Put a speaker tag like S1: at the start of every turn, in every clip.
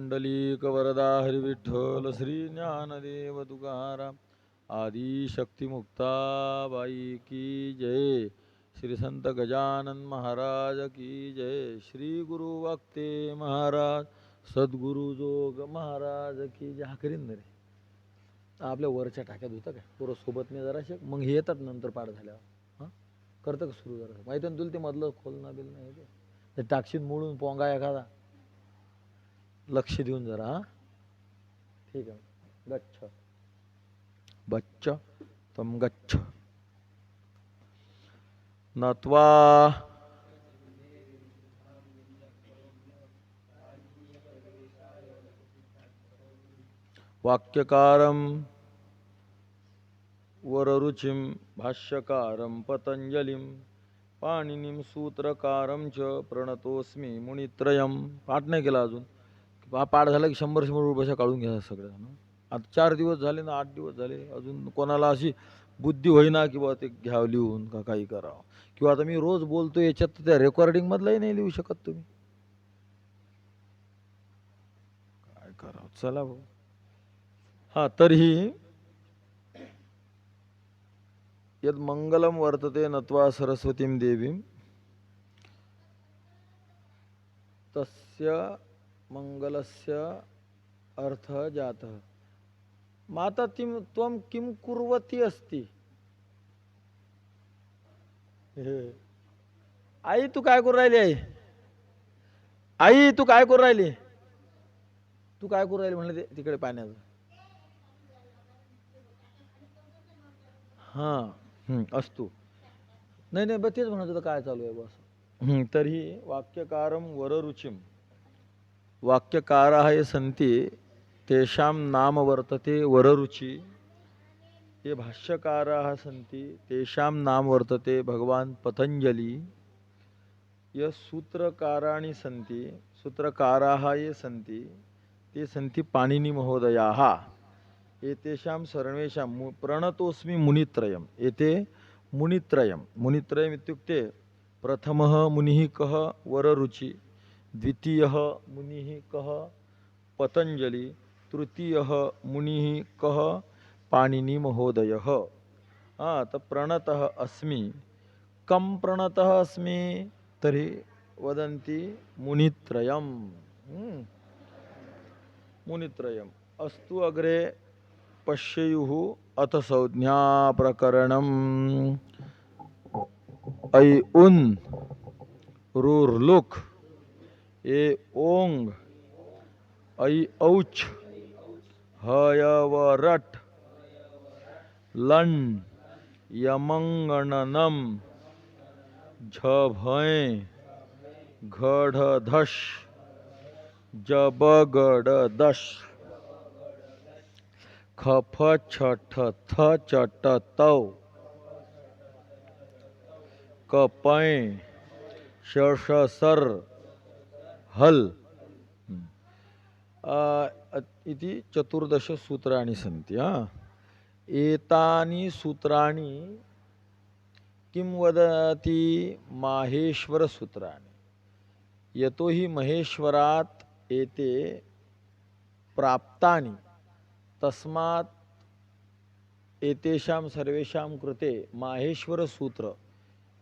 S1: पुंडलीक वरदा हरी विठ्ठल श्री ज्ञानदेव तुकाराम आदि शक्ती मुक्ताबाई की जय. श्री संत गजानन महाराज की जय. श्री गुरु वक्ते महाराज सद्गुरु जोग महाराज की जय. हा करीन रे आपल्या वरच्या टाक्यात होतं काय पुरं सोबत नाही जराशे मग हे येतात नंतर पाठ झाल्यावर. हां करतं का सुरू जरा माहिती ना तुला ते मधलं खोलना बिल नाही ते टाकशील मोडून पोंगा एखादा लक्ष देऊन जरा. हां ठीक आहे. गच्छ बच्च तम गच्छ नत्वा वाक्यकारं वररुचिं भाष्यकारं पतंजलिं पाणिनीं सूत्रकारं च प्रणतोस्मी मुनित्रयं. पाठ नाही केला अजून. पाठ झाला की 100 रुपये काढून घ्या सगळ्यांना. आता 4 दिवस झाले ना 8 दिवस झाले अजून कोणाला अशी बुद्धी होईना की बाबा ते घ्यावं लिहून का काही करावं. किंवा आता मी रोज बोलतो याच्यात त्या रेकॉर्डिंग मधलंही नाही लिहू शकत तुम्ही. काय करावं चला भाऊ. हा तर्हि यद मंगलम वर्तते नत्वा सरस्वतीं देवीं तस्य मंगलस्य अर्थ जातः. माता त्वं किं कुर्वती अस्ति. आई तू काय करू राहिली. आई तू काय करू राहिली. तू काय करू राहिली म्हणलं ते तिकडे पाण्याचं. हां असतो नाही नाही बस तेच म्हणत होतं काय चालू आहे बस. तर्हि वाक्यकारं वररुचिं वाक्यकाराः ये सन्ति तेषां नाम वर्तते वररुचि. ये भाष्यकाराः सन्ति तेषां नाम वर्तते भगवान् पतंजलि. ये सूत्रकाराणि सन्ति सूत्रकाराः ये सन्ति ते सन्ति पाणिनि महोदयाः. एतेषां सर्वेषां प्रणतोस्मि मुनित्रयम्. एते मुनित्रयं मुनित्रयम् इत्युक्ते प्रथमः मुनिः कः वररुचि, द्वितीयः मुनिः कः पतंजलि, तृतीयः मुनिः कः पाणिनि महोदयः. तो प्रणतः अस्मि. कं प्रणतः अस्मि तर्हि वदन्ति मुनित्रयम्. मुनित्रयम् अस्तु अग्रे पश्येयुः. अथ संज्ञा प्रकरणम्. ऐ उन रुर्लुक ए ओंग ऐ औच हयवरट लं यमंगणनम झभय घढ़धश जबगड़दश खफ छठ थ चट तव कपय शशसर हल. इति 14 सूत्राणि सन्ति. एतानि सूत्राणि किं वदति माहेश्वर सूत्राणि. यतो हि महेश्वरात् एते प्राप्तानि तस्मात् एतेषां सर्वेषां कृते माहेश्वर सूत्र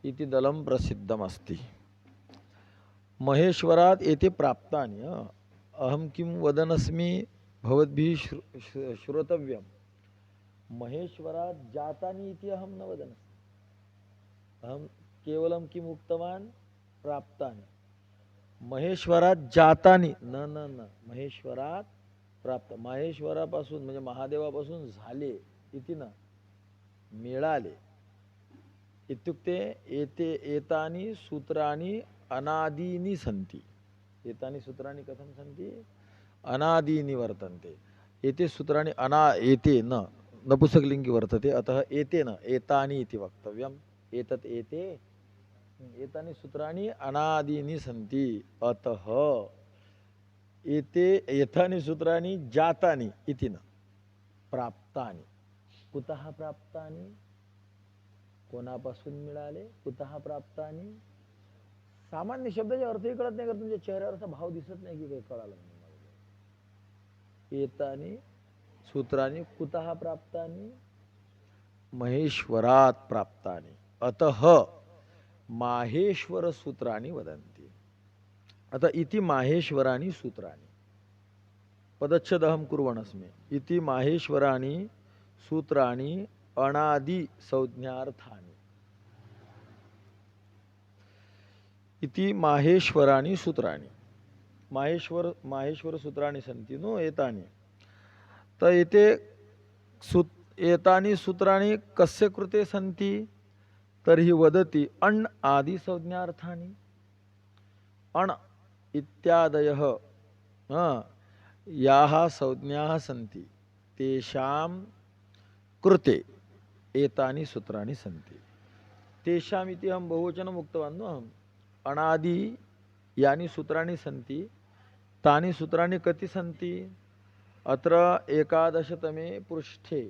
S1: इति दलं प्रसिद्धमस्ति. महेश्वरात् एते प्राप्तानि. अहं किं वदनस्मि भवद्भिः श्रोतव्यं. महेश्वरात् जातानि इति अहं न वदनस्मि. अहं केवलं किम् उक्तवान् प्राप्तानि. महेश्वरात् जातानि न न न महेश्वरात् प्राप्त. महेश्वरापासून म्हणजे महादेवापासून झाले इति न मिळाले. इत्युक्ते एते एतानि सूत्राणि अनादीनि सन्ति. एतानि सूत्राणि कथं सन्ति अनादीनि वर्तन्ते. एते सूत्राणि एते न नपुंसकलिङ्गि वर्तते. अतः एते न एतानि इति वक्तव्यम्. एतत् एते एतानि सूत्राणि अनादीनि सन्ति. अतः एते एतानि सूत्राणि जातानि इति न प्राप्तानि. कुतः प्राप्तानि कोणापासून मिळाले. कुतः प्राप्तानि. सामान्य शब्दाचे अर्थही कळत नाही का तुमच्या चेहऱ्यावरचा भाव दिसत नाही की काही कळालं नाही. एतानि सूत्राणि कुतः प्राप्तानि? महेश्वरात् प्राप्तानि। अतः माहेश्वर सूत्राणि वदन्ति। अतः इति माहेश्वराणि सूत्राणि। पदच्छेदहं कुर्वन् अस्मि। इति माहेश्वराणि सूत्राणि अनादि संज्ञार्थानि। इति माहेश्वराणि सूत्राणि। माहेश्वर सूत्राणि सन्ति नो एतानि। तर इते एतानि सूत्राणि कस्य कृते सन्ति? तर्हि वदति अण् आदि संज्ञार्थानि। अण् इत्यादयः याः संज्ञाः सन्ति तेषां कृते एतानि सूत्राणि सन्ति। तेषाम् इति अहं बहुवचनम् उक्तवान् नो अहम्। अनादि यानि सूत्राणि सन्ति तानि सूत्राणि कति सन्ति? अत्र 11तमे पृष्ठे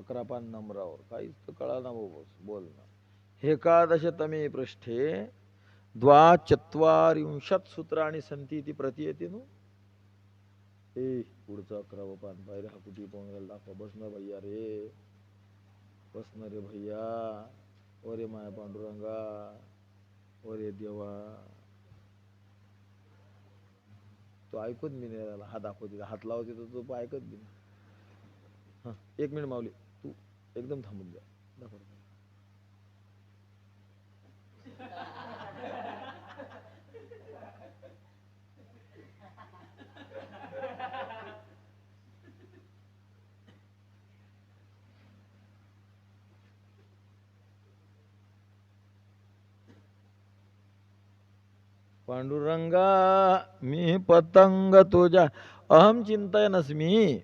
S1: 11 नंबरावर काहीच तर कळाना बोलणं। 11तमे पृष्ठे 42 सूत्राणि सन्ति इति प्रतीयते नो। पुढचं 11वं पान बाहेर हा कुठे पाहून गेला दाखवा. बस ना भैया रे, बस ना रे भैया. ओरे माया पांडुरंगा, ओरे देवा. तो ऐकत बी नाही राहिला. हा दाखवते, हात लावते तर तो ऐकत बी नाही. हां, 1 मिनिट माऊली, तू एकदम थांबून द्या. दाखव. पांडुरंगा मी पतंग तुझ्या अहम चिंतयनस्मी.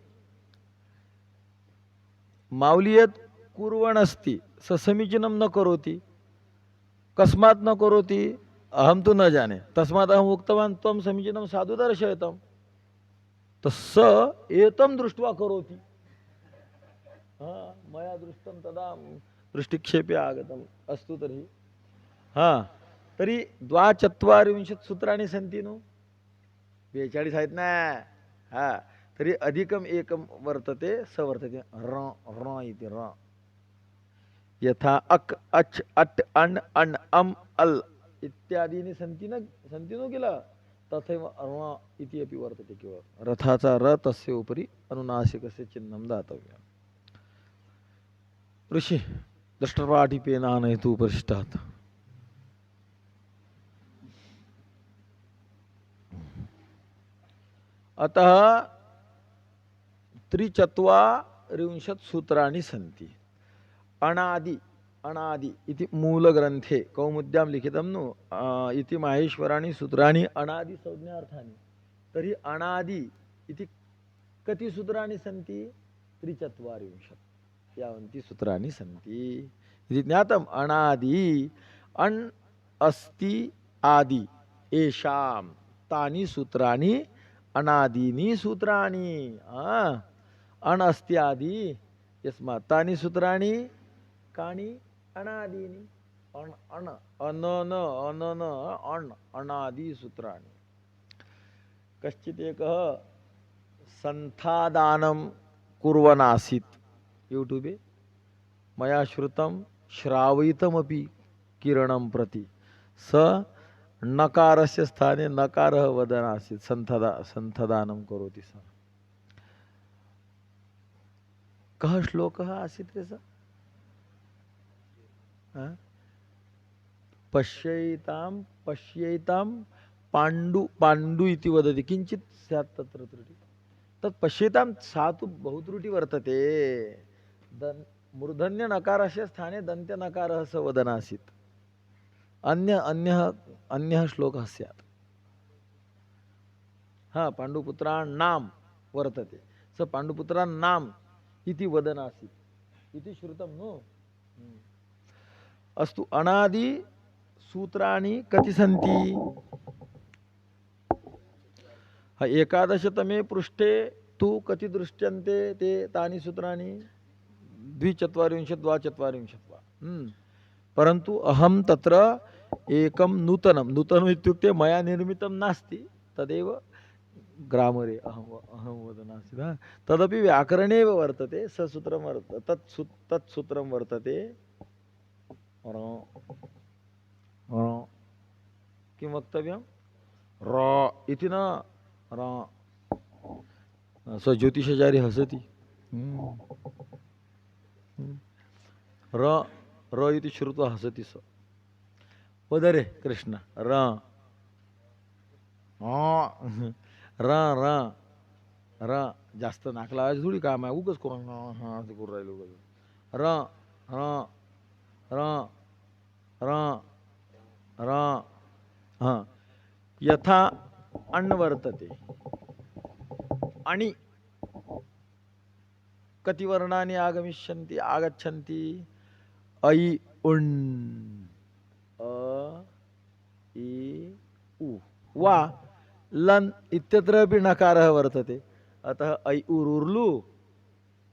S1: माऊलियत कुर्वन् अस्ति स समीचीनं न करोति. कस्मात् न करोति? अहम तु न जाने. तस्मात् अहम उक्तवान् त्वं समीचीनं साधु दर्शयतम्. स एतं दृष्ट्वा करोति. मया दृष्टं तदा दृष्टिक्षेपे आगतम्. अस्तु तर्हि तर्हि 42 सूत्राणि सन्ति नो. 42 आहेत ना. तर्हि अधिकम् एकं वर्तते, स वर्तते र इति. र यथा अक् अच् अट् अण् अण् अम् अल् इत्यादीनि सन्ति नो किल. तथैव र इति अपि वर्तते. केवल रथाचा र तस्य उपरि अनुनासिकस्य चिह्नं दातव्यम्. ऋषि दृष्टपाठिपेन आनयतु उपरिष्टात्. अतः 43 सूत्राणि सन्ति. अनादि अनादि इति मूलग्रन्थे कौमुद्यां लिखितं नु. इति माहेश्वराणि सूत्राणि अनादि संज्ञार्थानि. तर्हि अनादि इति कति सूत्राणि सन्ति? 43 यावन्ति सूत्राणि सन्ति इति ज्ञातम्. अनादि अण् अस्ति आदि येषां तानि सूत्राणि अनादीनि सूत्राणि. अण् अस्ति आदि यस्मात् तानि सूत्राणि कानि? अनादीनि. अण् अण् अनन अनन अण् अनादि सूत्राणि. कश्चित् एकः सन्थादानं कुर्वन् आसीत्. यूट्यूबे मया श्रुतं श्रावयितमपि किरणं प्रति. स नकारस्य स्थाने नकारः वदन् आसीत्. सन्थदानं करोति स. कः श्लोकः आसीत् रे स? पश्यैतां पाण्डु इति वदति. किञ्चित् स्यात् तत्र त्रुटि. तत् पश्यैतां सा तु बहु त्रुटि वर्तते. मूर्धन्य नकारस्य स्थाने दन्त्य नकारः स वदन् आसीत्. अन्यः श्लोकः स्यात्. पाण्डुपुत्राणां वर्तते. स पाण्डुपुत्राणाम् इति वदन् आसीत् इति श्रुतं नो. अस्तु. अनादि सूत्राणि कति सन्ति? 11तमे पृष्ठे तु कति दृश्यन्ते ते तानि सूत्राणि? 42 वा. परन्तु अहं तत्र एकं नूतनम् इत्युक्ते मया निर्मितं नास्ति. तदेव ग्रामरे अहं वदनास्ति वा तदपि व्याकरणे एव वर्तते ससूत्रं तत्सूत्रं वर्तते किं वक्तव्यं र इति न र स ज्योतिषाचार्य हसति र र इति श्रुत्वा हसति स वद रे कृष्ण र र र र जास्त नाक लावायचं थोडी काम आहे उगच करून हां ते करून राहिलो उगच र र र र र हां यथा अण् वर्तते आणि कति वर्णानि आगमिष्यन्ति आगच्छन्ति ऐ उण् अ इ उ वा लन इत्यत्र अपि नकारः वर्तते अतः ऐ उरुर्लु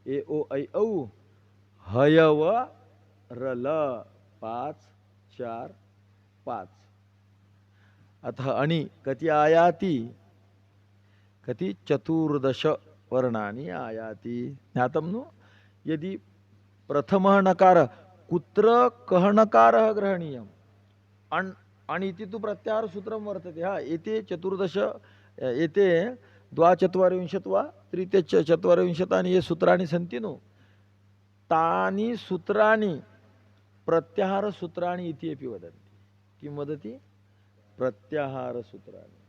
S1: ए ओ ऐ औ हयव रल 5 4 5 अतः अणि कति आयाति कति 14 वर्णानि आयाति ज्ञातं नु यदि प्रथमः नकारः कुत्र कः नकारः ग्रहणीयम् अण् आणि इति तु प्रत्याहार सूत्रं वर्तते हा एते 14 एते 24 वा 24 ये सूत्राणि सन्ति नु तानि सूत्राणि प्रत्याहार सूत्राणि इति अपि वदन्ति किं वदति प्रत्याहार सूत्राणि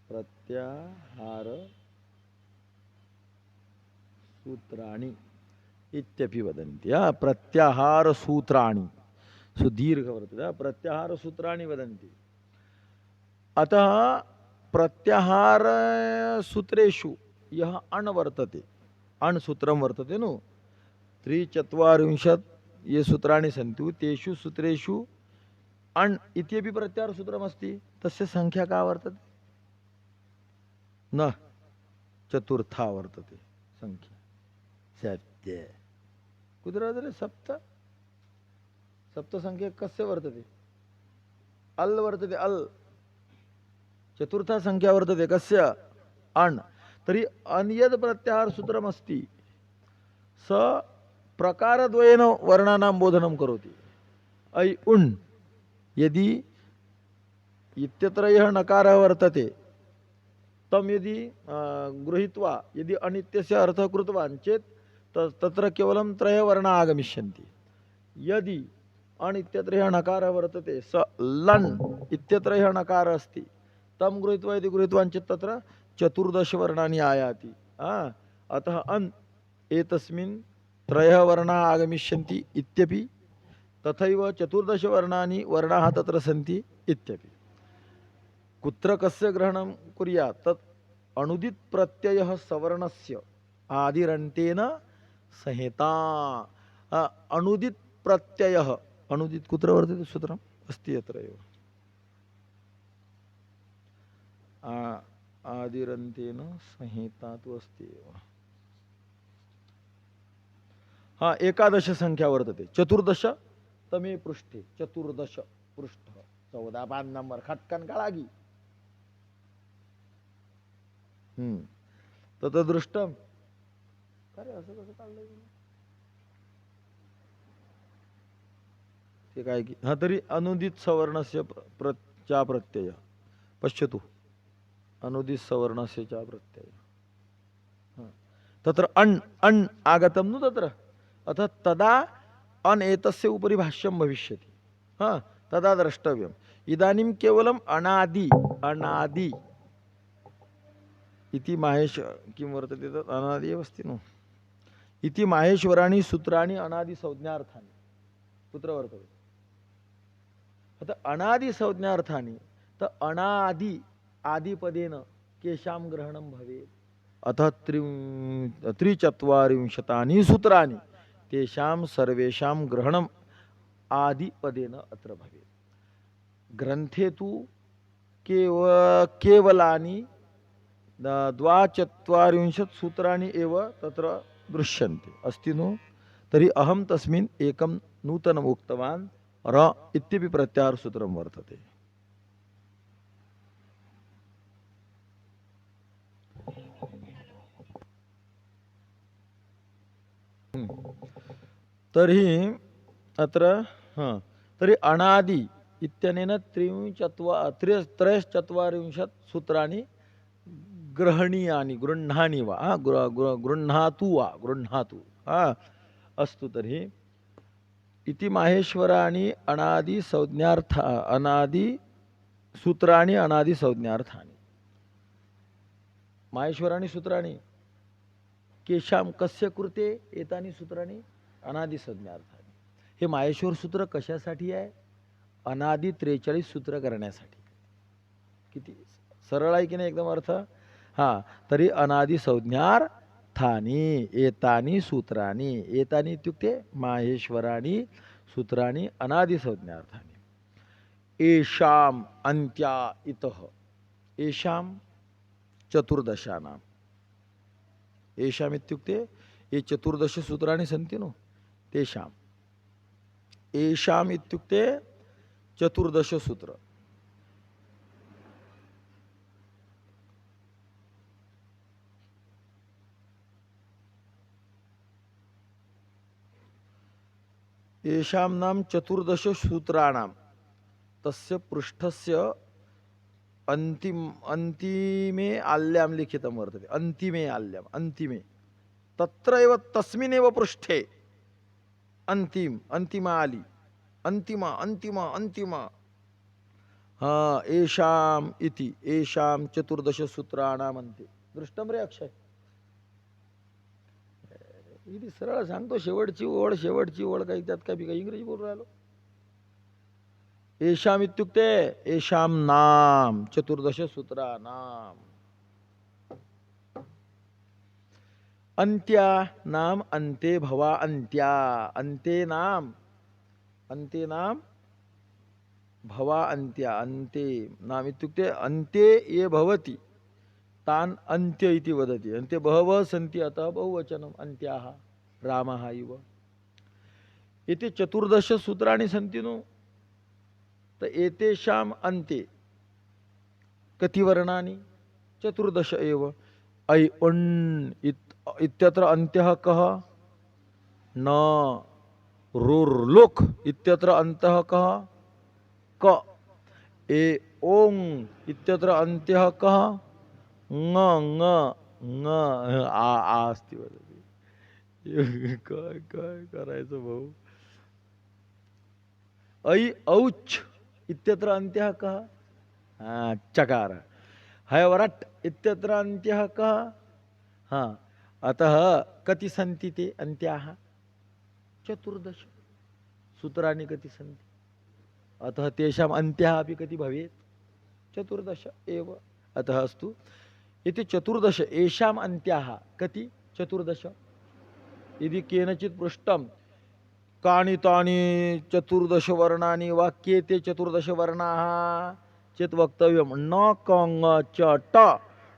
S1: प्रत्याहार सूत्राणि इत्यपि वदन्ति प्रत्याहार सूत्राणि सुदीर्घ वर्तते प्रत्याहार सूत्राणि वदन्ति अतः प्रत्याहार सूत्रेषु यः अण् वर्तते अण् सूत्रं वर्तते नु 43 ये सूत्राणि सन्ति तेषु सूत्रेषु अण् इत्यपि प्रत्याहार सूत्रमस्ति तस्य संख्या का वर्तते न चतुर्था वर्तते संख्या सप्त कुत्र वर्तते सप्त संख्या कस्य वर्तते अल् वर्तते अल् चतुर्था संख्या वर्तते कस्य अण् तर्हि अन्यद् प्रत्याहार सूत्रमस्ति स प्रकारद्वयेन वर्णानां बोधनं करोति ऐ उण् यदि इत्यत्र यः नकारः वर्तते तं यदि गृहीत्वा यदि अनित्यस्य अर्थः कृतवान् चेत् तत्र केवलं 3 वर्णाः आगमिष्यन्ति यदि अण् इत्यत्र यः नकारः वर्तते स लन् इत्यत्र यः नकारः अस्ति तं गृहीत्वा यदि गृहीतवान् चेत् तत्र 14 वर्णानि आयाति अतः अन् एतस्मिन् 3 वर्णाः आगमिष्यन्ति इत्यपि तथैव 14 वर्णाः तत्र सन्ति इत्यपि कुत्र कस्य ग्रहणं कुर्यात् तत् अनुदित् प्रत्ययः सवर्णस्य आदिरन्तेन संहिता अनुदित् प्रत्ययः अनुदित् कुत्र वर्तते सूत्रम् अस्ति अत्र एव आदिरन्तेन संहिता तु अस्ति एव हाँ 11 संख्या वर्तते 14 तमे पृष्ठे 14 पृष्ठ 14 नंबर खटकन काळागी तत दृष्टम अरे असं कसं काढलंय ते काय की हा तरी अनुदित सवर्णस्य चा प्रत्यय पश्यतु अनुदित सवर्णस्य चा प्रत्यय तत्र अण् अण् आगतं नु तत्र अतः तदा अन् एतस्य उपरि भाष्यं भविष्यति तदा द्रष्टव्यम् इदानीं केवलम् अनादि अनादि इति माहेश किं वर्तते तत् अनादि एव अस्ति नु इति माहेश्वराणि सूत्राणि अनादि संज्ञार्थानि कुत्र वर्तते अतः अनादि संज्ञार्थानि त अनादि आदिपदेन केषां ग्रहणं भवेत् अतः 43 सूत्राणि तेषां सर्वेषां ग्रहणम् आदिपदेन अत्र भवेत् ग्रन्थे तु केवलानि 42 सूत्राणि एव तत्र दृश्यन्ते अस्ति नु तर्हि अहं तस्मिन् एकं नूतनम् उक्तवान् र इत्यपि प्रत्याहार सूत्रं वर्तते तर्हि अत्र तर्हि अनादि इत्यनेन त्रयश्चत्वारिंशत् सूत्राणि ग्रहणीयानि गृह्णानि वा गृह्णातु अस्तु तर्हि इति माहेश्वराणि अनादि संज्ञार्थ अनादि सूत्राणि अनादि संज्ञार्थानि माहेश्वराणि सूत्राणि केशां कस्य कृते एतानि सूत्राणि अनादि संज्ञार्थानि हे माहेश्वर सूत्र कशासाठी आहे अनादि 43 सूत्र करण्यासाठी किती सरळ आहे की नाही एकदम अर्थ तरी अनादि संज्ञार्थानि एतानि सूत्राणि एतानि इत्युक्ते माहेश्वराणि सूत्राणि अनादि संज्ञार्थानि एषाम् अन्त्या इतः एषां चतुर्दशानाम् एषाम् इत्युक्ते ये 14 सूत्राणि सन्ति नो तेषाम् एषाम् इत्युक्ते 14 सूत्र येषां नाम 14 सूत्राणां तस्य पृष्ठस्य अन्तिमे आल्यां लिखितं वर्तते अन्तिमे तत्रैव तस्मिन्नेव पृष्ठे अन्तिमाली अन्तिमा येषाम् इति येषां 14 सूत्राणाम् अन्ते दृष्टं रे अक्षय इथे सरळ सांगतो शेवटची ओळ काही त्यात काही इंग्रजी बोलून राहिलो येषाम् इत्युक्ते येषां नाम 14 सूत्राणाम् अन्त्या नाम अन्ते भवा अन्त्या अन्ते नाम भवा अन्त्या अन्ते नाम इत्युक्ते अन्ते ये भवति तान् अन्त्य इति वदति अन्ते बहवः सन्ति अतः बहुवचनम् अन्त्याः रामः इव इति 14 सूत्राणि सन्ति नु त एतेषाम् अन्ते कति वर्णानि 14 एव ऐ उन् इत्यत्र अन्त्यः कः न रुर्लुक् इत्यत्र अन्तः कः क ए ओं इत्यत्र अन्त्यः कः ङ ङ ङ आ अस्ति वदति काय करायचं भाऊ ऐ औच् इत्यत्र अन्त्यः कः चकार हयवरट् इत्यत्र अन्त्यः कः अतः कति सन्ति ते अन्त्याः 14 सूत्राणि कति सन्ति अतः तेषाम् अन्त्यः अपि कति भवेत् 14 एव अतः अस्तु इति 14 येषाम् अन्त्याः कति 14 यदि केनचित् पृष्टं कानि तानि 14 वर्णानि वाक्ये ते 14 वर्णाः चेत् वक्तव्यं न कङ च ट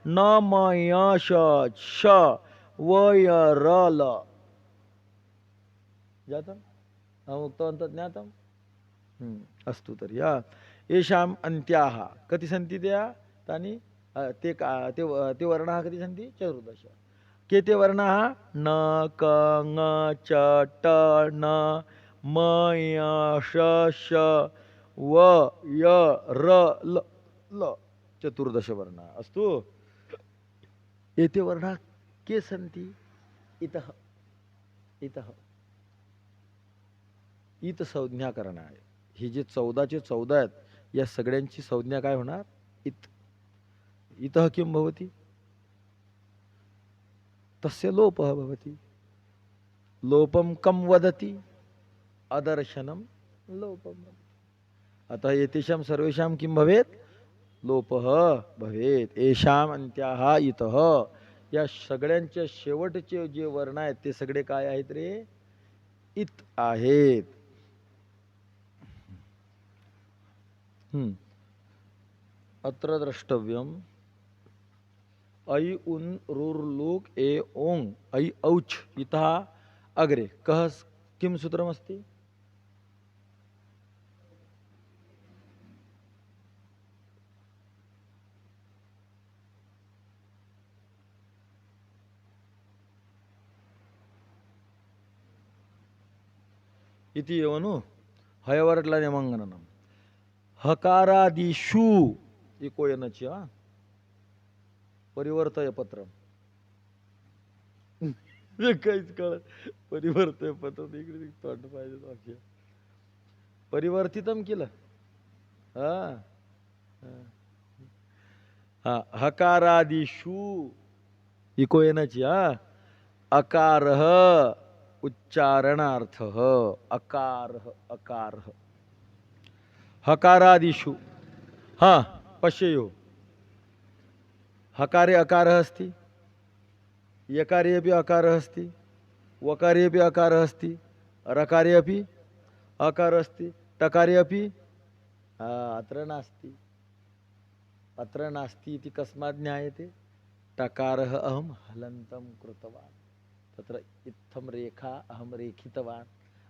S1: न म य श ष व य र ल जातम् अहम् उक्तवन्तः ज्ञातम् अस्तु तर्हि येषाम् अन्त्याः कति सन्ति तानि ते वर्णाः कति सन्ति 14 के ते वर्णाः न क ङ च ट न म य श ष व य र ल ल 14 वर्णाः अस्तु एते वर्णाः के सन्ति इतः इत संज्ञा करणार ही जे 14चे 14 आहेत या सगळ्यांची संज्ञा काय होणार इतः किं भवति तस्य लोपः भवति लोपं कं वदति अदर्शनं लोपं अतः एतेषां सर्वेषां किं भवेत् लोपः भवेत् येषाम् अन्त्याः इतः या सगळ्यांच्या शेवटचे जे वर्ण आहेत ते सगळे काय आहेत रे इत आहेत अत्र द्रष्टव्यम् ऐ उन् रुर्लुक् ए ओङ् ऐ औच् इतः अग्रे कः किं सूत्रमस्ति इति एवनु हयवरटला नेमंगननम हकारादिषु इको येनची परिवर्तय पत्र काहीच कळत परिवर्तय पत्र इकडे तोंड पाहिजे वाक्य परिवर्तितम केलं हा हकारादिषु इको येनची अकारः उच्चारणार्थः अकारः अकारः हकारादिषु हा पश्येयुः हकारे अकारः अस्ति यकारे अपि अकारः अस्ति वकारे अपि अकारः अस्ति रकारे अपि अकारः अस्ति टकारे अपि अत्र नास्ति अत्र नास्ति इति कस्मात् ज्ञायते टकारः अहं हलन्तं कृतवान् तत्र इत्थं रेखा अहं रेखितवान्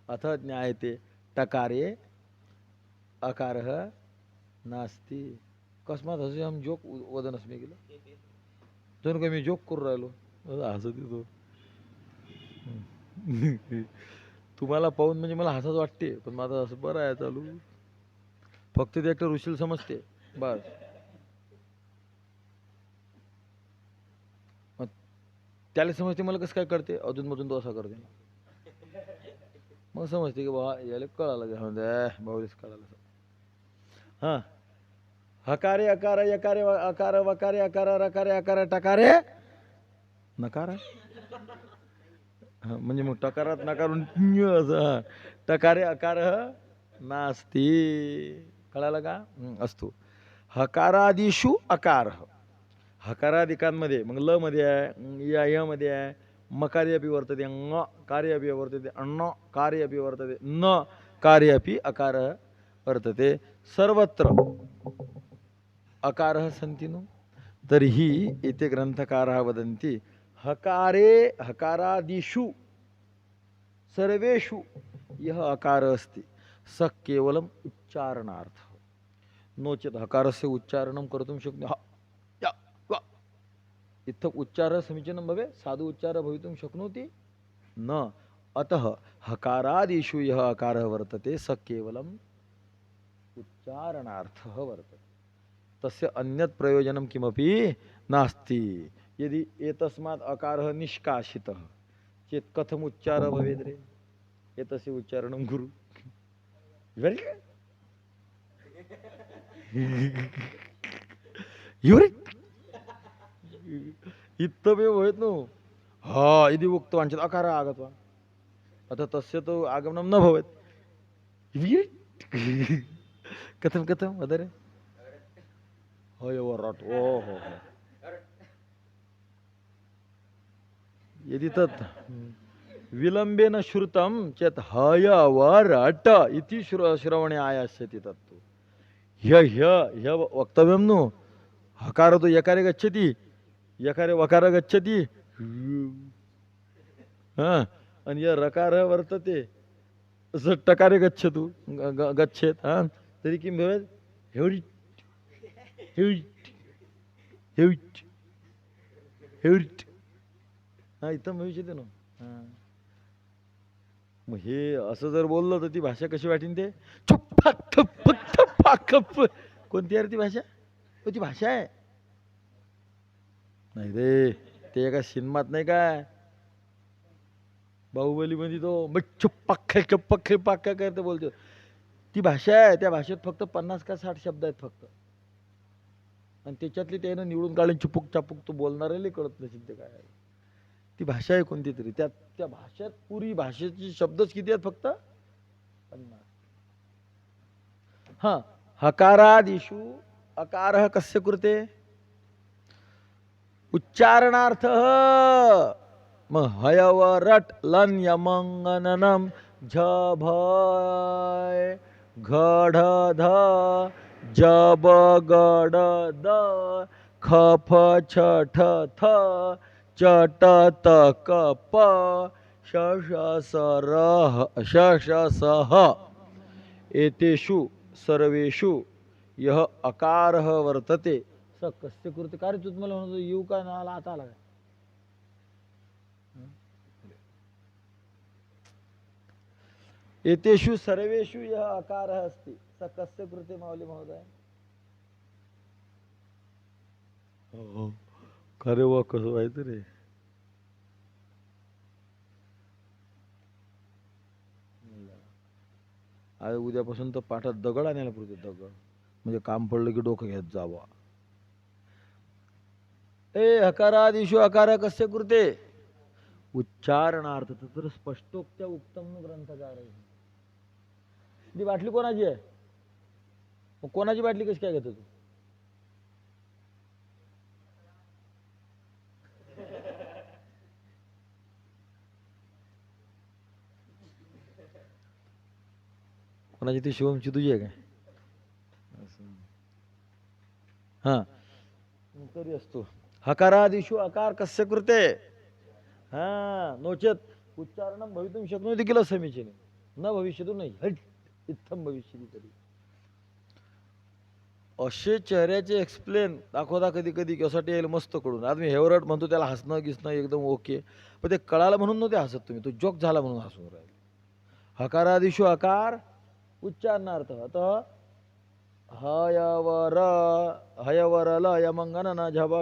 S1: अथ ज्ञायते टकारे अकारः नास्ति कस्मात् हसि अहं जोक वदनस्मि किल जणू काय मी जोक करू राहिलो हसत येतो तुम्हाला पाहून म्हणजे मला हसत वाटते पण माझं असं बरं आहे चालू फक्त ते एकटं ऋषील समजते बस त्याला समजते मला कसं काय कळते अधूनमधून तो असा करते मग समजते की बा याला कळालं भाऊलीस कळालं हां हकारे अकार यकारे अकार वकारे अकार रकारे अकार टकारे नकार म्हणजे मग टकारात नकारून असं टकारे अकार नास्ति कळालं का असतो हकारादिषु अकार हकारादिकांमध्ये मग ल मध्ये आहे या मध्ये आहे मकार्य अपि वर्तते ङ कार्य अपि वर्तते अण्ण कार्य अपि वर्तते न कार्य अपि अकार वर्तते सर्वत्र अकारः सन्ति नु तर्हि एते ग्रंथकाराः वदन्ति हकारे हकारादिषु सर्वेषु यह अकार अस्ति स केवलम उच्चारणार्थ नो चेत् हकारस्य उच्चारणं कर्तुं शक्नुमः इत्थम् उच्चारः समीचीनं भवेत् साधु उच्चारः भवितुं शक्नोति न अतः हकारादिषु यः अकारः वर्तते स केवलम् उच्चारणार्थः वर्तते तस्य अन्यत् प्रयोजनं किमपि नास्ति यदि एतस्मात् अकारः निष्कासितः चेत् कथम् उच्चारः भवेत् रे एतस्य उच्चारणं गुरु इत्थमेव भवेत् नु हा यदि उक्तवान् चेत् अकारः आगतवान् अतः तस्य तु आगमनं न भवेत् कथं कथं वद रे हयवरट् ओहो यदि तत् विलम्बेन श्रुतं चेत् हयवरट् इति श्रवणे आयास्यति तत्तु ह्य वक्तव्यं नु हकार तो यकारे गच्छति यकारे वकार गच्छति आणि या रकारः वर्तते स टकारे गच्छतु गच्छेत् तर्हि किं भवेत् हेविट् हेविट् हेविट् हेविट् इथं भविष्यति ना मग हे असं जर बोललं तर ती भाषा कशी वाटेन ते कोणती आहे ती भाषा ती भाषा आहे नाही रे ते एका सिनेमात नाही काय बाहुबली मध्ये तो चप्पा करते बोलतो ती भाषा आहे त्या भाषेत फक्त 50 का 60 शब्द आहेत फक्त आणि त्याच्यातली त्यानं निवडून काढून चुपूक चापूक तो बोलणाऱ्याला कळत नसेल ते काय आहे ती भाषा आहे कोणती तरी त्या भाषेत पुरी भाषेचे शब्दच किती आहेत फक्त 50 हा हकारादिषु अकारः कस्य कृते उच्चारणार्थः मग हयवरट् लन यमंगननम झभय घढध जबगडद खफ छठ थ चटत कप शशसरह शशसह एतेषु सर्वेषु यह अकारः वर्तते स कस्य कृते कार्य तुम्हाला म्हणतो येऊ का ना आला आता आला काय एतेषु सर्वेषु यः अकारः अस्ति स कस्य कृते माऊली महोदय? हो खरे वा कसं व्हायचं रे? आज उद्यापासून तर पाठात दगड आणायला पुरते, दगड म्हणजे काम पडलं की डोकं घेत जावा. ए हकारादिषु अकार कस्य कृते? उच्चारणार्थ. तर स्पष्टोक्त्या उत्तम ग्रंथकार आहे. ती बाटली कोणाची आहे? मग कोणाची बाटली कशी काय घेतो तू? कोणाची? ती शिवमची तुझी आहे काय? हा तरी असतो. हकारादिषु अकार कस्य कृते? हा नोचेत उच्चारणं भवितुं शक्नोति किल समीचीने न भविष्यतु नाही हट इत्थम भविष्यति तरी. असे चेहऱ्याचे एक्सप्लेन दाखवता कधी कधी कशासाठी यायला मस्त कळून. आज मी हेवरट म्हणतो, त्याला हसणं गिसणं एकदम ओके, पण ते कळालं म्हणून नव्हते हसत तुम्ही, तो जोक झाला म्हणून हसून राहिले. हकारादिषु अकार उच्चारणार्थ. आता हयवर हयवर ल यमंगनन झब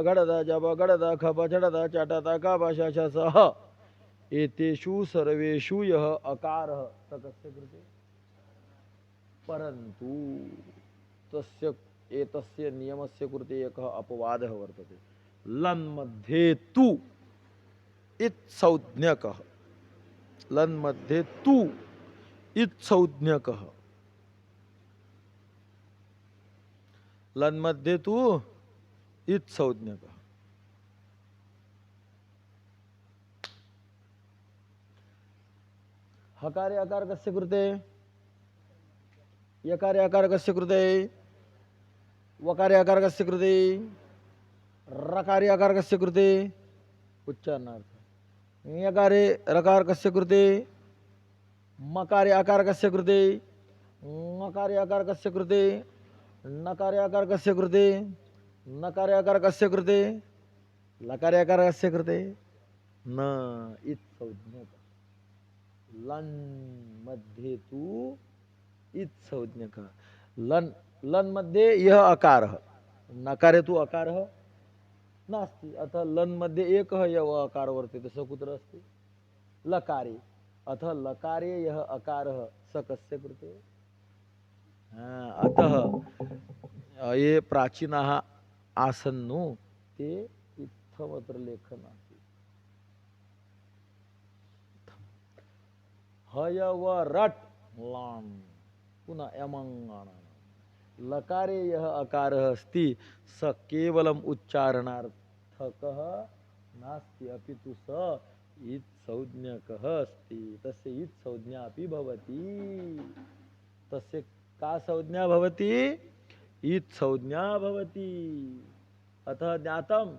S1: गडद खप झडद चटत कप शशस ह एतेषु सर्वेषु यः अकारः स कस्य कृते? परन्तु तस्य एतस्य नियमस्य कृते एकः अपवादः वर्तते. लन् मध्ये तु इत्संज्ञकः. लन् मध्ये तु इत्संज्ञकः. लन् मध्ये तु इत्संज्ञकः. हकारे अकार कस्य कृते? यकारे अकार कस्य कृते? वकारे अकार कस्य कृते? रकारे अकार कस्य कृते? उच्चारणार्थ. यकारे रकार कस्य कृते? मकारे अकार कस्य कृते? मकारे अकार कस्य कृते? नकारे अकार कस्य कृते? नकारे अकार कस्य कृते? लकारे अकार कस्य कृते? न इत्संज्ञक. लन मध्ये तू इत्संज्ञक. लन लन मध्ये यह अकारः, नकारे तू अकारः नास्ति. अतः लन मध्ये एकः यः अकार वर्तते. स कुत्र अस्ति? लकारे. अतः लकारे यः अकारः स कस्य कृते? अतः ये प्राचीनाः आसन्नु ते इत्थमत्र लेखनास्ति. हयवरट लान पुनः यमंगण. लकारे यह अकारः अस्ति स केवलम उच्चारणार्थकः नास्ति, अपितु स इत्संज्ञकः अस्ति. तस्य इत्संज्ञा अपि भवति. तस्य का संज्ञा भवति? इत्संज्ञा भवति. अतः ज्ञातम्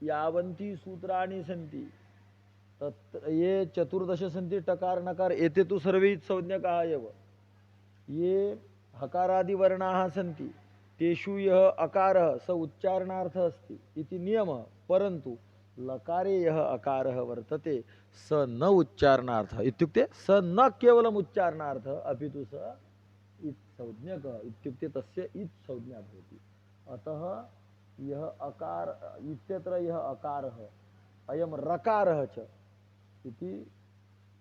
S1: यावन्ति सूत्राणि सन्ति तत्र ये चतुर्दश सन्ति टकार नकार एते तु सर्वे इत्संज्ञकाः एव. ये हकारादि वर्णाः सन्ति तेषु यः अकारः स उच्चारणार्थः अस्ति इति नियमः. परन्तु लकारे यः अकारः वर्तते स न उच्चारणार्थः. इत्युक्ते स न केवलम् उच्चारणार्थः अपितु स इत्संज्ञकः. इत्युक्ते तस्य इत्संज्ञा भवति. अतः यः अकार इत्यत्र यः अकारः अयं रकारः च इति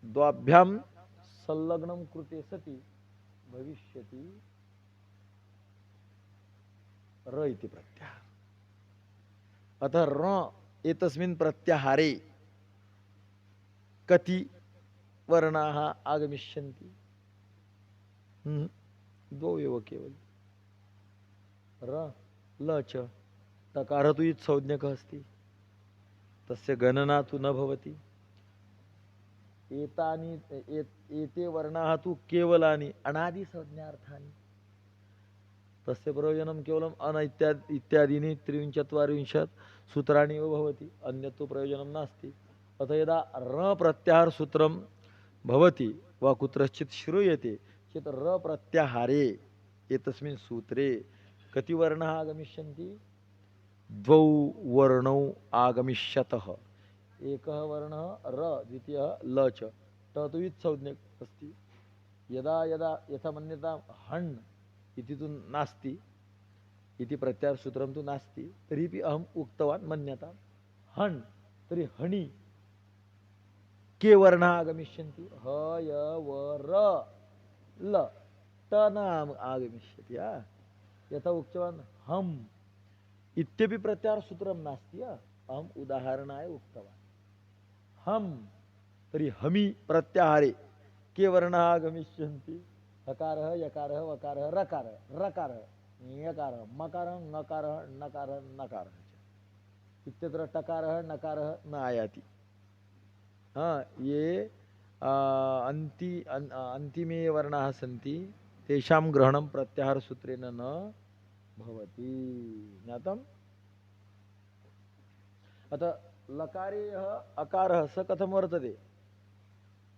S1: द्वाभ्यां संलग्नं कृते सति भविष्यति र इति प्रत्याहार. अतः र एतस्मिन् प्रत्याहारे कति वर्णाः आगमिष्यन्ति? द्वौ एव केवल. र ल च. तकारः तु इत्संज्ञकः अस्ति, तस्य गणना तु न भवति. एते वर्णाः तु केवलानि अनादिसंज्ञार्थानि. तस्य प्रयोजनं केवलम् अन इत्यादीनि 43 सूत्राणि एव भवति, अन्यत् प्रयोजनं नास्ति. अतः यदा र प्रत्याहार सूत्रं भवति वा कुत्रचित् श्रूयते चेत् र प्रत्याहारे एतस्मिन् सूत्रे कति वर्णाः आगमिष्यन्ति? द्वौ वर्णौ आगमिष्यतः. एकः वर्णः र, द्वितीयः ल च. ट तु संज्ञक अस्ति यदा यदा यथा मन्यता हण् इति तु नास्ति इति प्रत्याहारसूत्रं तु नास्ति तर्हि अहम् उक्तवान् मन्यता हण् तर्हि हणि के वर्णाः आगमिष्यन्ति ह य व र ल ट न आगमिष्यति यथा उक्तवान् हम इत्यपि प्रत्याहारसूत्रं नास्ति अहम् उदाहरणाय उक्तवान् हम तर्हि हमि प्रत्याहारे के वर्णाः आगमिष्यन्ति हकारः यकारः वकारः रकारः रकारः यकारः मकारः ङकारः णकारः नकारः च इत्यत्र टकारः नकारः न आयाति ये अन्तिमे वर्णाः सन्ति तेषां ग्रहणं प्रत्याहारसूत्रेण न भवति ज्ञातम् अतः लकारे यः अकारः स कथं वर्तते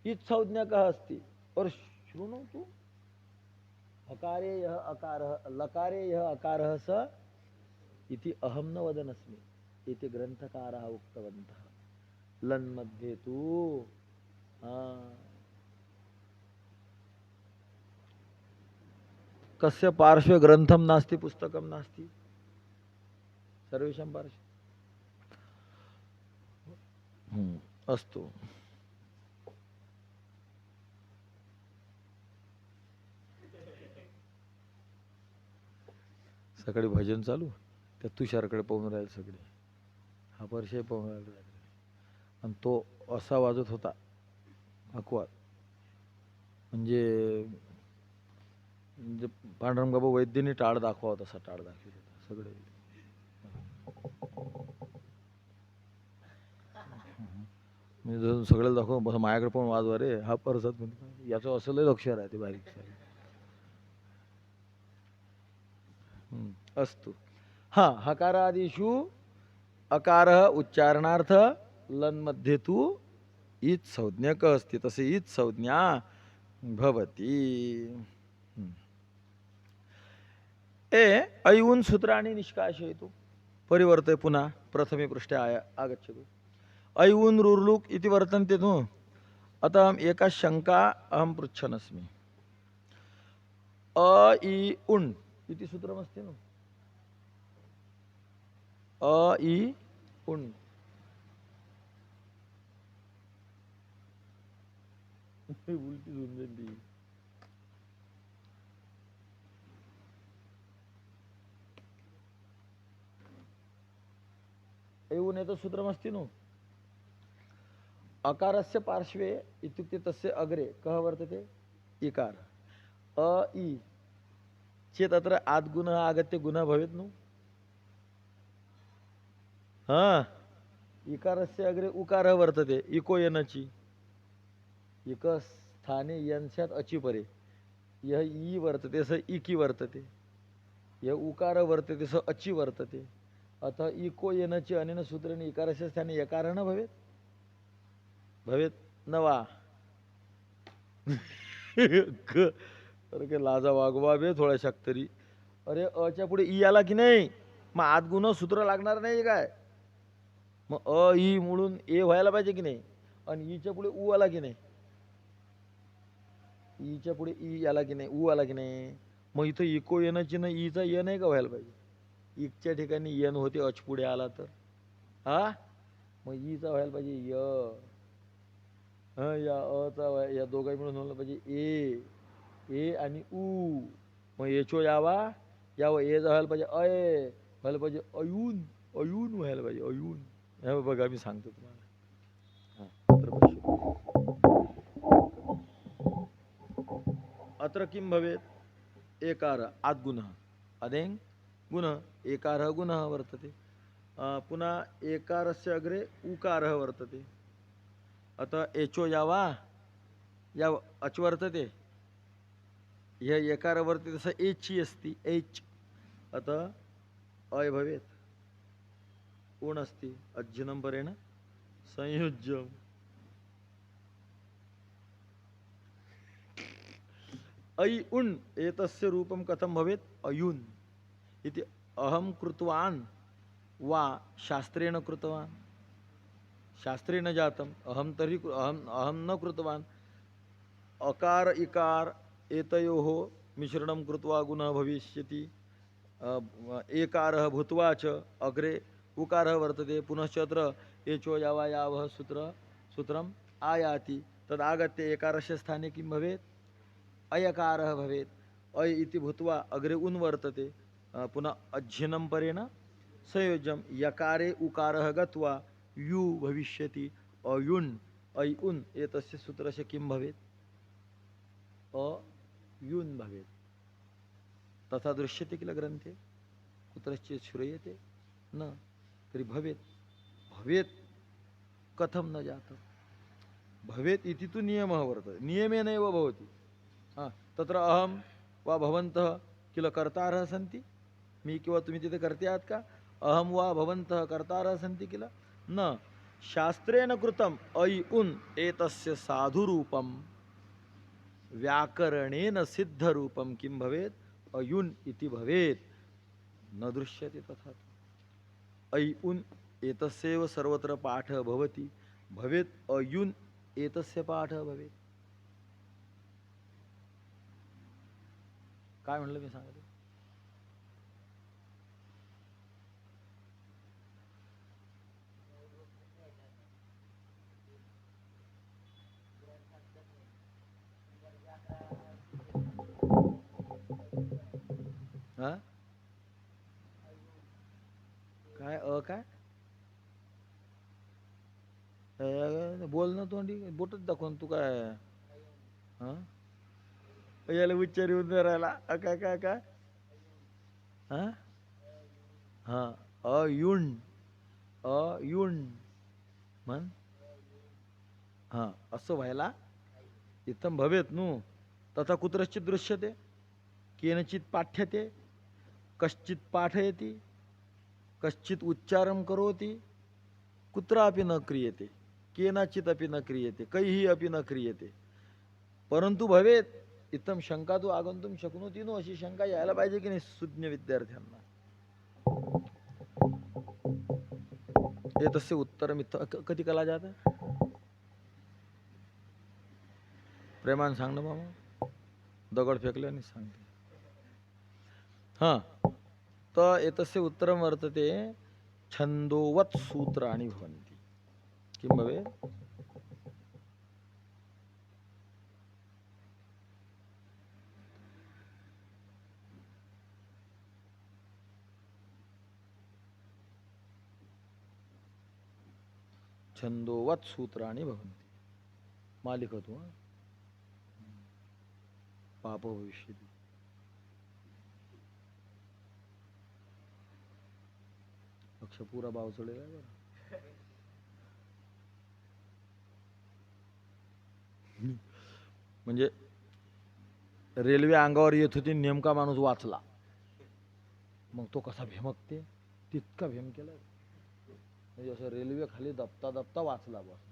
S1: इत् संज्ञकः अस्ति और शृणोतु हकारे यः अकारः लकारे यः अकारः स इति अहं न वदनस्मि इति ग्रन्थकाराः उक्तवन्तः लन् मध्ये तु कस्य पार्श्वे ग्रन्थं नास्ति पुस्तकं नास्ति सर्वेषां पार्श्वे अस्तु सकाळी भजन चालू त्या तुषारकडे पाहून राहील सगळे हा परिचय पाहून राहील आणि तो असा वाजत होता अकवाद म्हणजे पांडुरंगबाबा वैद्यने टाळ दाखवा तसा टाळ दाखवित होता सगळे म्हणजे सगळ्याला दाखव बस माझ्याकडे पण वाजवा रे हा परसात म्हणजे याचं असं लय लक्ष राहते बारीक अस्तु हा हकारादिषु अकारः उच्चारणार्थ लन मध्ये तु इत् संज्ञक अस्ति तसे इत् संज्ञा भवति अयून् सूत्राणि निष्कासयतु परिवर्तय पुनः प्रथमे पृष्ठे आगच्छतु अयून् रुर्लुक् इति वर्तन्ते नु अतः एका शंका अहं पृच्छन् अस्मि अ इ उण् इति सूत्रमस्ति नु अ इ उण् उलटी झुंजली एवं एतत् सूत्रमस्ति नु अकारस्य पार्श्वे इत्युक्ते तस्य अग्रे कः वर्तते इकार अ इ चेत् अत्र आद्गुणः आगत्य गुणः भवेत् नु इकारस्य अग्रे उकारः वर्तते इको यनचि इक स्थाने यन् स्यात् अचि परे यः इ वर्तते स इकि वर्तते यः उकार वर्तते स अचि वर्तते अतः इको यनचि अनेन सूत्रेण इकारस्य स्थाने यकारः न भवेत् भवेत् न वा अरे के लाजा वागवा बे थोडा शाक तरी अरे अच्या पुढे इ आला की नाही मग आदगुण सूत्र लागणार नाही काय मग अ इ म्हणून ए व्हायला पाहिजे की नाही आणि ईच्या पुढे उ आला की नाही ईच्या पुढे इ आला की नाही उ आला की नाही मग इथं इको येण्याची ना ईचा य नाही का व्हायला पाहिजे इकच्या ठिकाणी यन होते अच पुढे आला तर मग ईचा व्हायला पाहिजे य या अचा या दोघाही मिळून व्हायला पाहिजे ए आणि उ मग एचो यावा ए व्हायला पाहिजे अय व्हायला पाहिजे अयून अयून व्हायला पाहिजे अयून हे बघा मी सांगतो तुम्हाला अत्र किं भवेत् एकार आद्गुणः अदेङ् गुणः एकारः गुणः वर्तते पुनः एकारस्य अग्रे उकारः वर्तते अतः एचो यावा या अच वर्तते यह एकार वर्तते स एचि अस्ति एच अतः अय भवेत् उण् अस्ति अज्जनं परेण संयुज्यम् अयि उण् एतस्य रूपं कथं भवेत् अयून् इति अहं कृतवान् वा शास्त्रेण कृतवान् शास्त्रेण जातम् अहं तर्हि अहं न कृतवान् अकार इकार एतयोः मिश्रणं कृत्वा गुणः भविष्यति। एकारः भूत्वा च अग्रे उकारः वर्तते। पुनश्च अत्र एचो यावः सूत्रम् आयाति, तदागत्य एकारस्य स्थाने किं भवेत्? अयकारः भवेत्। अय इति भूत्वा अग्रे उन् वर्तते। पुनः अज्झिनं परेण संयोज्यं यकारे उकारः गत्वा यु भविष्यति। अयुन् ऐ उन् एतस्य सूत्रस्य किं भवेत्? अयुन् भवेत्। तथा दृश्यते किल ग्रन्थे? कुत्रचित् श्रूयते न, तर्हि भवेत्। भवेत् कथं न जातं? भवेत् इति तु नियमः वर्तते, नियमेनैव भवति। तत्र अहं वा भवन्तः किल कर्तारः सन्ति? मी किंवा तुम्ही तिथे कर्ते आहात का? अहं वा भवन्तः कर्तारः सन्ति किल? न। शास्त्रेण कृतम् ऐ उन् एतस्य साधुरूपं व्याकरणेन सिद्धरूपं किं भवेत्? अयुन् इति भवेत्। न दृश्यते तथा। ऐ उन् एतस्यैव सर्वत्र पाठः भवति। भवेत् अयुन् एतस्य पाठः भवेत्। काय म्हणलं मी सांगतो? हा काय काय बोल ना तोंडी बोटच दाखवून तू काय हा याला उच्चार येऊन राहिला काय काय काय हा हा अयुण अयुण म्हण हा असं व्हायला इत्थं भवेत् नु तथा कुत्रचित् दृश्यते केनचित् पाठ्यते कश्चित् पाठयति कश्चित् उच्चारं करोति कुत्रापि न क्रियते केनचित् अपि न क्रियते कैः अपि न क्रियते परंतु भवेत् इत्थं शंका तु आगन्तुं शक्नोति नो अशी शंका यायला पाहिजे की नाही सुज्ञ विद्यार्थ्यांना एतस्य उत्तरम् कधी कला जातं प्रेमान सांग ना मामा दगड फेकल्याने सांगते हां तर एतस्य उत्तरं वर्तते छंदोवत् सूत्राणि भवन्ति किं भवेत् छंदोवत् सूत्राणि भवन्ति मालिकतु पापो भविष्यति अक्ष पूरा भाव चढेल म्हणजे रेल्वे अंगावर येत होती नेमका माणूस वाचला मग तो कसा भेमकते तितका भेम केला म्हणजे असं रेल्वे खाली दबता दबता वाचला बस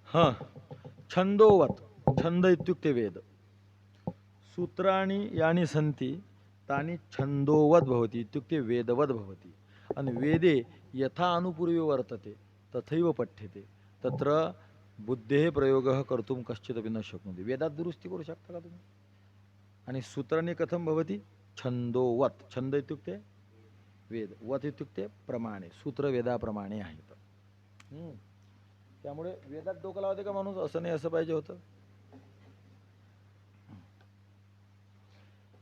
S1: हाँ छंदोवत छंद इत्युक्ते वेद सूत्राणि यानि सन्ति तानि छंदोवत भवति इत्युक्ते वेदवत भवति आणि वेदे यथा अनुपूर्वे वर्तते तथैव पठ्यते तत्र बुद्धेः प्रयोगः कर्तुं कश्चिदपि न शक्नोति वेदात् दुरुस्ति करू शकता का तुम्ही आणि सूत्राणि कथं भवति छंदोवत छंद इत्युक्ते वेद वत इत्युक्ते प्रमाणे सूत्र वेदाप्रमाणे आहेत त्यामुळे वेदात डोकं लावते का माणूस असं नाही असं पाहिजे होतं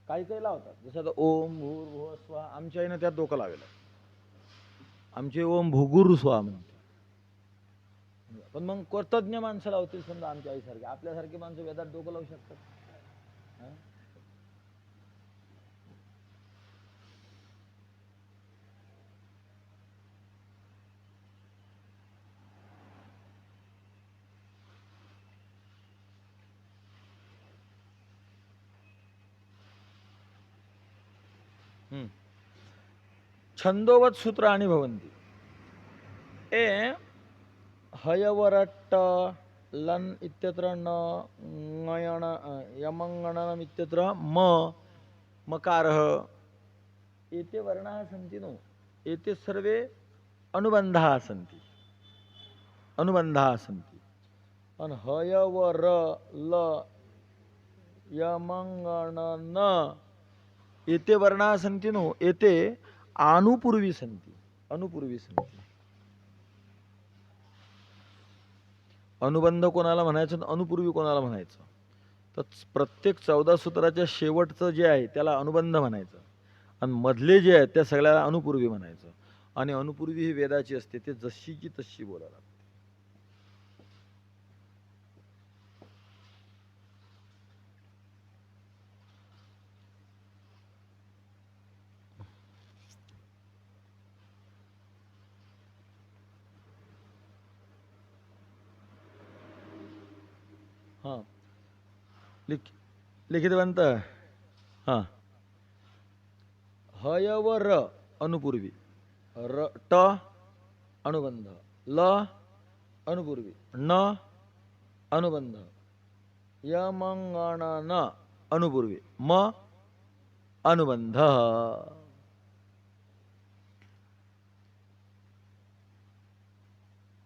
S1: काही काही लावतात जसं आता ओम भूर्भुवः स्वः आमच्या आईनं त्यात डोकं लावलं आमचे ओम भूगुर स्वः म्हणते पण मग कृतज्ञ माणसं लावतील समजा आमच्या आईसारखे आपल्यासारखी माणसं वेदात डोकं लावू शकतात छंदोवत सूत्राणि भवन्ति। ए हयवरट्ट लन इत्यत्र न ङयण यमङ्गणनम् इत्यत्र म मकारः एते वर्णाः सन्ति नो, एते सर्वे अनुबन्धाः सन्ति, अनुबन्धाः सन्ति। अन हयवर ल यमङ्गणन एते वर्णाः सन्ति नो, एते अनुपूर्वी सन्ति, अनुपूर्वी सन्ति। अनुबंध कोणाला म्हणायचं, अनुपूर्वी कोणाला म्हणायचं? तर प्रत्येक 14 सूत्राच्या शेवटचं जे आहे त्याला अनुबंध म्हणायचं, आणि मधले जे आहेत त्या सगळ्याला अनुपूर्वी म्हणायचं. आणि अनुपूर्वी ही वेदाची असते, ते जशीची तशी बोलायला लागते. हां लिखितवंत हां हयव र अनुपूर्वी, र ट अनुबंध, ल अनुपूर्वी, न अनुबंध, यमंगणन अनुपूर्वी, म अनुबंध.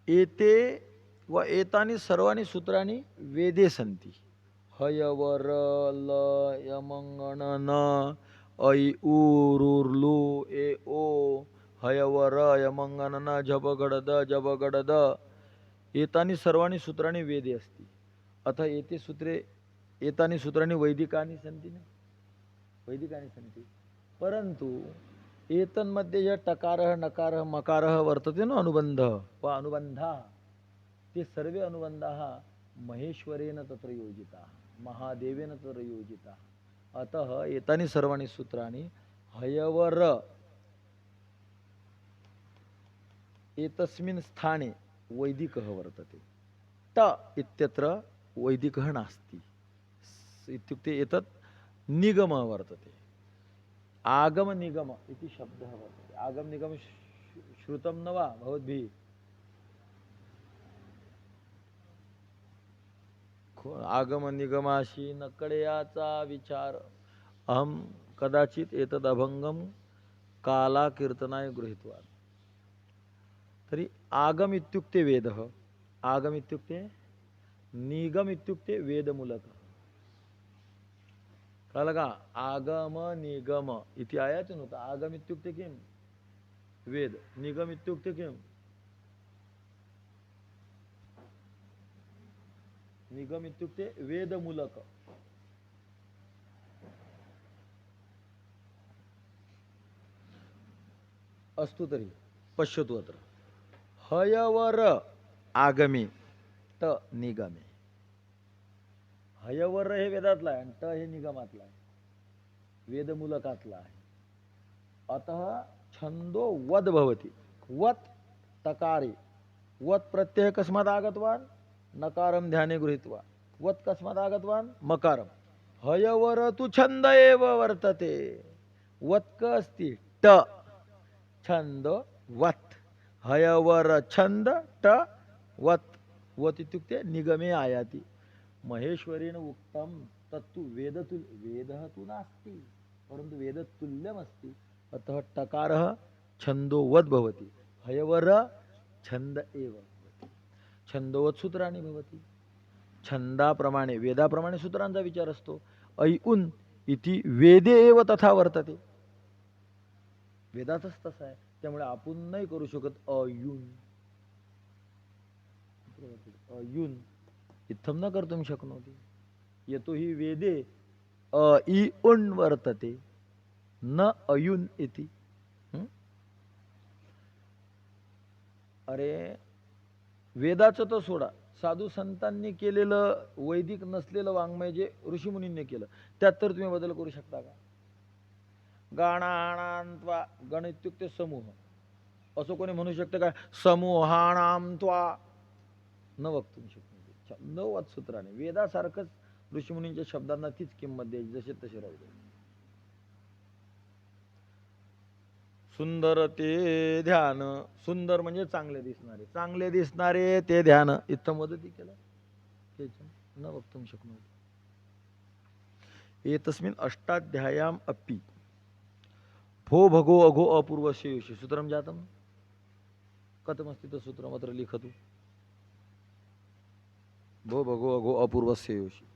S1: एते व एतानि सर्वाणि सूत्राणि वेदे सन्ति. हयवर ल यमंगणन ऐ उ रुर्लु ए ओ हयवर यमंगणन जबगडद जबगडद एतानि सर्वाणि सूत्राणि वेदे अस्ति. अतः एते सूत्रे एतानि सूत्राणि वैदिकानि सन्ति न, वैदिकानि सन्ति. परन्तु एतन्मध्ये यः टकारः नकारः मकारः वर्तते न अनुबंध व अनुबंधाः, ते सर्वे अनुबंधाः महेश्वरेण तत्र योजिताः, महादेवेन तत्र योजिताः. अतः एतानि सर्वाणि सूत्राणि हयवर एतस्मिन् स्थाने वैदिकः वर्तते. ट इत्यत्र वैदिकः नास्ति, इत्युक्ते एतत् निगमः वर्तते. आगम निगम इति शब्दः वर्तते. आगम निगम श्रुतं न वा भवद्भिः? आगम निगमाशी न कळयाचा विचार अहम कदाचित एतद अभंगम काला कीर्तनाय गृहीतवान्. तरी आगम इत्युक्ते वेदः, आगम इत्युक्ते, निगम इत्युक्ते वेदमूलकः. कळलं का? आगम निगम इति आयाति नु. आगम इत्युक्ते किं? वेद. निगम इत्युक्ते किं? निगम इत्युक्ते वेदमूलक. अस्तु तर्हि पश्यतु अत्र हयवर आगमे त निगमे. हयवर हे वेदातला आहे आणि ट हे निगमातला आहे, वेदमूलकातला आहे. अतः छंदो वद भवति. वत तकारे वत प्रत्यय कस्मात् आगतवान्? नकारं ध्याने गृहीत्वा. वत कस्मात् आगतवान्? मकारं. हयवर तु छंद एव वर्तते. वत क अस्ति ट, छंद वत. हयवर छंद ट वत. वत इत्युक्ते निगमे आयाति. महेश्वरेण उक्तं तत्तु वेदः तु नास्ति, परन्तु वेदतुल्यमस्ति. अतः टकारः छन्दोवद् भवति. हयवर छंद एव भवति. छन्दोवत् सूत्राणि भवति. छंदाप्रमाणे वेदाप्रमाणे सूत्रांचा विचार असतो. ऐ उन इति वेदे एव तथा वर्तते. वेदातच तसं आहे. त्यामुळे आपण नाही करू शकत अयुन. अयुन इत्थं न कर्तुं शक्नोति. यतोहि वेदे अ इ उन् वर्तते, न अयुन इति. अरे वेदाचं तर सोडा, साधू संतांनी केलेलं वैदिक नसलेलं वाङ्मय जे ऋषीमुनींनी केलं, त्यात तर तुम्ही बदल करू शकता का? गाणाणान्त्वा, गण इत्युक्ते समूह. असं कोणी म्हणू शकतं का समूहाणांत्वा? न वक्तुं शक्नोति. छन्दोवत् सूत्राने वेदासारखंच ऋषीमुनींच्या शब्दांना तीच किंमत द्यायची, जसे तसे राहू दे. सुंदर ते ध्यान. सुंदर म्हणजे चांगले दिसणारे, चांगले दिसणारे ते ध्यान. इत्थं मदती केलं न वक्तुं शक्नोति. एतस्मिन् अष्टाध्याय्याम् अपि भो भगो अघो अपूर्वस्य योषि सूत्रं जातं. कथमस्ति तत् सूत्रम् अत्र लिखतु. भो भगो अघो अपूर्वस्य योषि.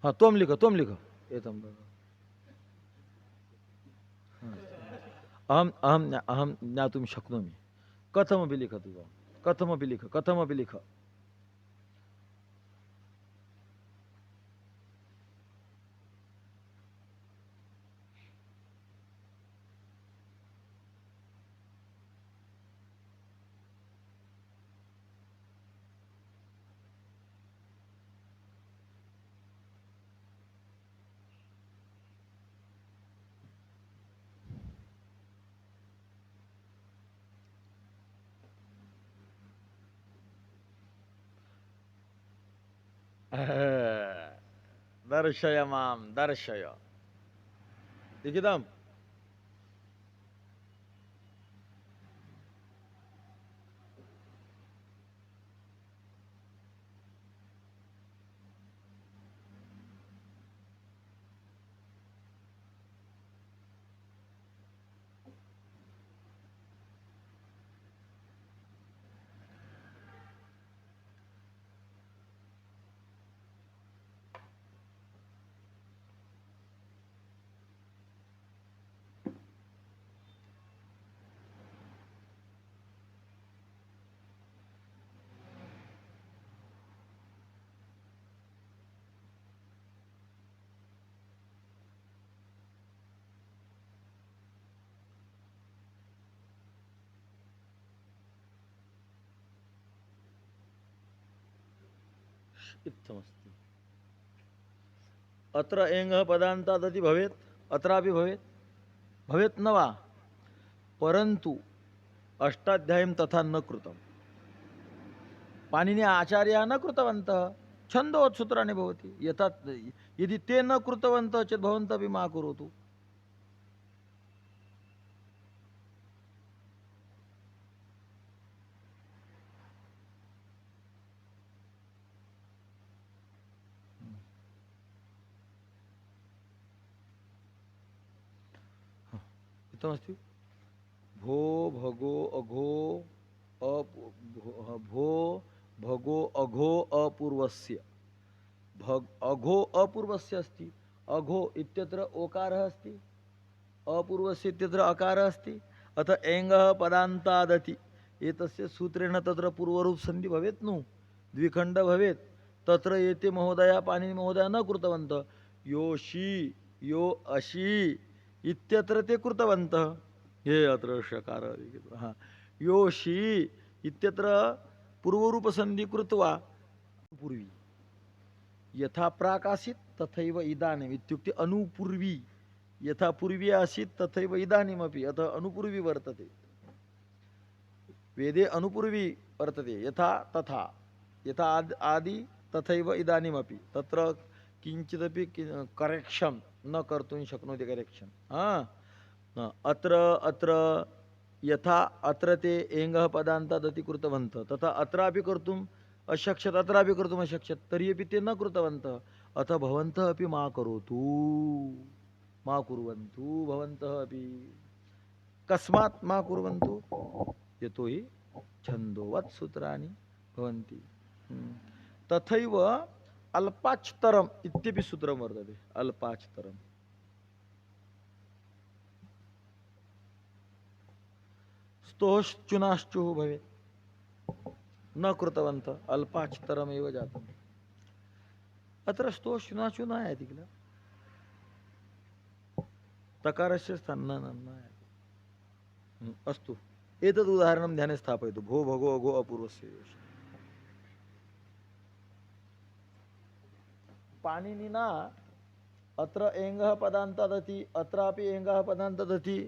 S1: हाँ त्वं लिख, त्वं लिख. एतं अहम अहम अहम ज्ञातुं शक्नोमि. कथमपि लिखतु त्वं, कथमपि लिख, कथमपि लिख. दर्शय मां दर्शय. लिखितम्. इत्थमस्ति. अत्र एङ्गः पदान्तादति भवेत्, अत्रापि भवेत्, भवेत् न वा. परन्तु अष्टाध्यायीं तथा न कृतं. पाणिनि आचार्याः न कृतवन्तः. छन्दोवत् सूत्राणि भवति. यथा यदि ते न कृतवन्तः चेत् भवन्तः अपि मा करोतु. इत्थमस्ति. भो भगो अघो भो भगो अघो अपूर्वस्य. अघो अपूर्वस्य अस्ति. अघो इत्यत्र ओकारः अस्ति, अपूर्वस्य इत्यत्र अकारः अस्ति. अथ एङ्गः पदान्तादति. एतस्य सूत्रेण तत्र पूर्वरूप संधि भवेत् नु, द्विखण्ड भवेत्. तत्र एते महोदया पाणिनि महोदया न कृतवन्तः. योषि यो अशि इत्यत्र ते कृतवन्तः. हे अत्र षकार लिखितः. हाँ योषि इत्यत्र पूर्वरूप संधि कृत्वा पूर्वी यथा प्राक् आसीत् तथैव इदानीम् इत्युक्ते अनुपूर्वी. यथा पूर्वी आसीत् तथैव इदानीमपि. अतः अनुपूर्वी वर्तते. वेदे अनुपूर्वी वर्तते. यथा तथा, यथा आदि तथैव इदानीमपि. तत्र किञ्चिदपि करेक्शन् न कर्तुं शक्नोति. करेक्शन् अत्र अत्र यथा अत्र ते एङ्गः पदान्तादति कृतवन्तः तथा अत्रापि कर्तुम् अशक्यत्, अत्रापि कर्तुम् अशक्यत्. तर्हि अपि ते न कृतवन्तः. अतः भवन्तः अपि मा करोतु, मा कुर्वन्तु भवन्तः अपि. कस्मात् मा कुर्वन्तु. यतोहि छन्दोवत् सूत्राणि भवन्ति. तथैव अल्पाच्तरम् इत्यपि सूत्रं वर्तते. अल्पाच्तरम् स्तोश्चुनाश्चुः भवेत्. न कृतवन्तः, अल्पाच्तरमेव जातम्. अत्र स्तोश्चुनाचु न आयाति किल. तकारस्य स्थाने न आयाति. अस्तु, एतद् उदाहरणं ध्याने स्थापयतु. भो भगो अघो अपूर्वस्य योषि. पाणिनिना अत्र एङ्गः पदान्तादति, अत्रापि एङ्गः पदान्तादति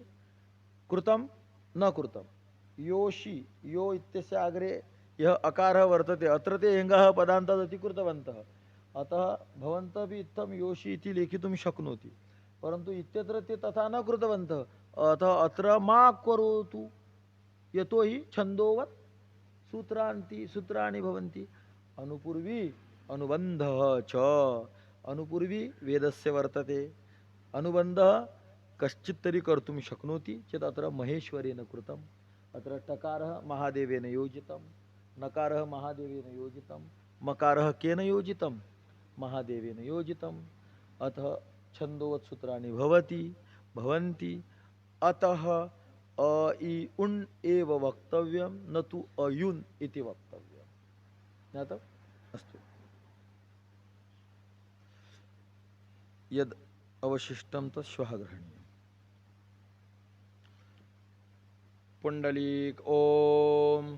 S1: कृतं न कृतं. योषि यो इत्यस्य अग्रे यः अकारः वर्तते अत्र ते एङ्गः पदान्तादति कृतवन्तः. अतः भवन्तः अपि इत्थं योषि इति लेखितुं शक्नोति. परन्तु इत्यत्र ते तथा न कृतवन्तः. अत्र मा करोतु यतोहि छंदोवत् सूत्राणि भवन्ति अनुपूर्वी अनुबन्धः च अनुपूर्वी वेदस्य वर्तते अनुबन्धः कश्चित् तर्हि कर्तुं शक्नोति चेत् अत्र महेश्वरेण कृतम् अत्र टकारः महादेवेन योजितं नकारः महादेवेन योजितं मकारः केन योजितं महादेवेन योजितम् अतः छन्दोवत् सूत्राणि भवन्ति अतः अ इ उन् एव वक्तव्यं न तु अयुन् इति वक्तव्यं ज्ञातम् अस्तु यद् अवशिष्टं तत् श्वः ग्रहणीयम् पुण्डलीक ओम